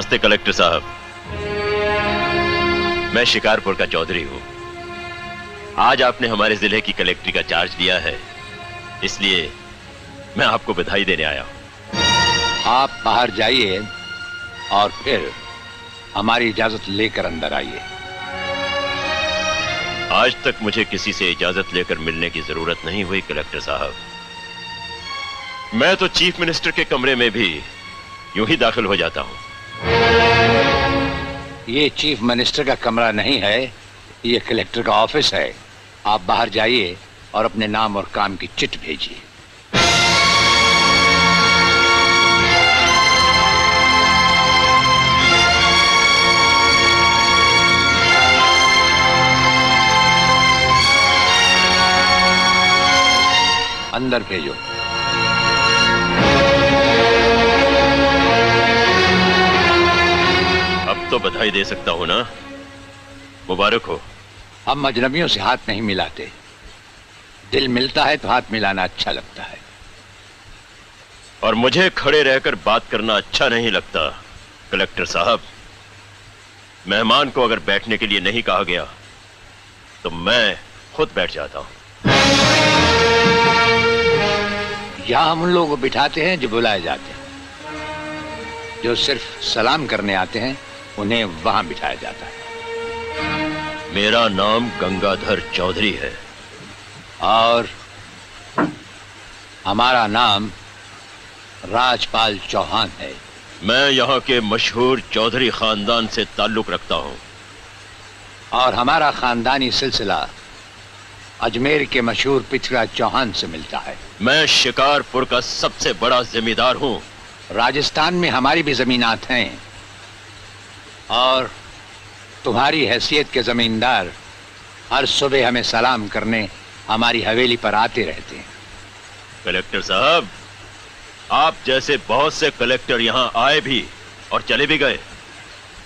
नमस्ते कलेक्टर साहब, मैं शिकारपुर का चौधरी हूं। आज आपने हमारे जिले की कलेक्ट्री का चार्ज लिया है, इसलिए मैं आपको बधाई देने आया हूं। आप बाहर जाइए और फिर हमारी इजाजत लेकर अंदर आइए। आज तक मुझे किसी से इजाजत लेकर मिलने की जरूरत नहीं हुई कलेक्टर साहब। मैं तो चीफ मिनिस्टर के कमरे में भी यूं ही दाखिल हो जाता हूं। ये चीफ मिनिस्टर का कमरा नहीं है, ये कलेक्टर का ऑफिस है। आप बाहर जाइए और अपने नाम और काम की चिट भेजिए। अंदर भेजो। अब तो बधाई दे सकता हूं ना? मुबारक हो। हम अजनबियों से हाथ नहीं मिलाते। दिल मिलता है तो हाथ मिलाना अच्छा लगता है। और मुझे खड़े रहकर बात करना अच्छा नहीं लगता कलेक्टर साहब। मेहमान को अगर बैठने के लिए नहीं कहा गया तो मैं खुद बैठ जाता हूं। यहां हम उन लोगों को बिठाते हैं जो बुलाए जाते हैं। जो सिर्फ सलाम करने आते हैं उन्हें वहां बिठाया जाता है। मेरा नाम गंगाधर चौधरी है और हमारा नाम राजपाल चौहान है। मैं यहाँ के मशहूर चौधरी खानदान से ताल्लुक रखता हूँ। और हमारा खानदानी सिलसिला अजमेर के मशहूर पृथ्वीराज चौहान से मिलता है। मैं शिकारपुर का सबसे बड़ा जमींदार हूँ। राजस्थान में हमारी भी जमीनात हैं और तुम्हारी हैसियत के जमींदार हर सुबह हमें सलाम करने हमारी हवेली पर आते रहते हैं। कलेक्टर साहब, आप जैसे बहुत से कलेक्टर यहाँ आए भी और चले भी गए।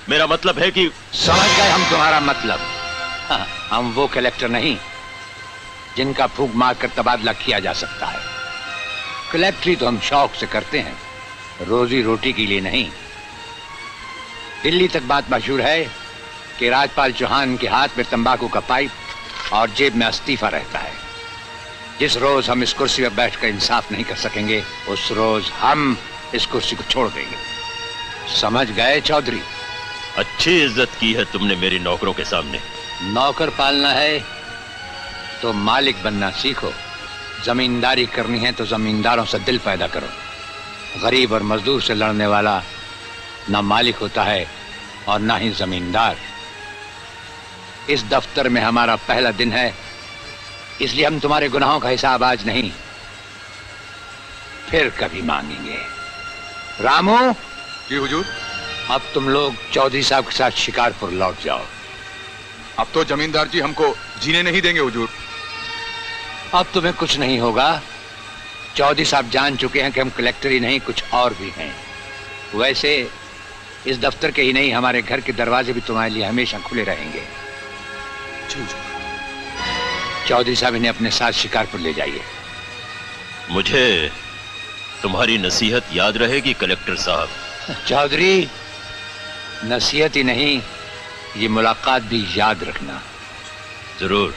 मेरा मतलब है कि समझ गए हम तुम्हारा मतलब। हाँ, हम वो कलेक्टर नहीं जिनका फूंक मार कर तबादला किया जा सकता है। कलेक्टरी तो हम शौक से करते हैं, रोजी रोटी के लिए नहीं। दिल्ली तक बात मशहूर है कि राजपाल चौहान के हाथ में तंबाकू का पाइप और जेब में इस्तीफा रहता है। जिस रोज हम इस कुर्सी पर बैठकर इंसाफ नहीं कर सकेंगे उस रोज हम इस कुर्सी को छोड़ देंगे। समझ गए चौधरी? अच्छी इज्जत की है तुमने मेरी नौकरों के सामने। नौकर पालना है तो मालिक बनना सीखो। जमींदारी करनी है तो जमींदारों से दिल पैदा करो। गरीब और मजदूर से लड़ने वाला ना मालिक होता है और ना ही जमींदार। इस दफ्तर में हमारा पहला दिन है, इसलिए हम तुम्हारे गुनाहों का हिसाब आज नहीं फिर कभी मांगेंगे। रामू। जी हुजूर। अब तुम लोग चौधरी साहब के साथ शिकारपुर लौट जाओ। अब तो जमींदार जी हमको जीने नहीं देंगे हुजूर। अब तुम्हें कुछ नहीं होगा। चौधरी साहब जान चुके हैं कि हम कलेक्टर ही नहीं कुछ और भी हैं। वैसे इस दफ्तर के ही नहीं हमारे घर के दरवाजे भी तुम्हारे लिए हमेशा खुले रहेंगे। चौधरी साहब इन्हें अपने साथ शिकारपुर ले जाइए। मुझे तुम्हारी नसीहत याद रहेगी कलेक्टर साहब। चौधरी, नसीहत ही नहीं ये मुलाकात भी याद रखना। जरूर।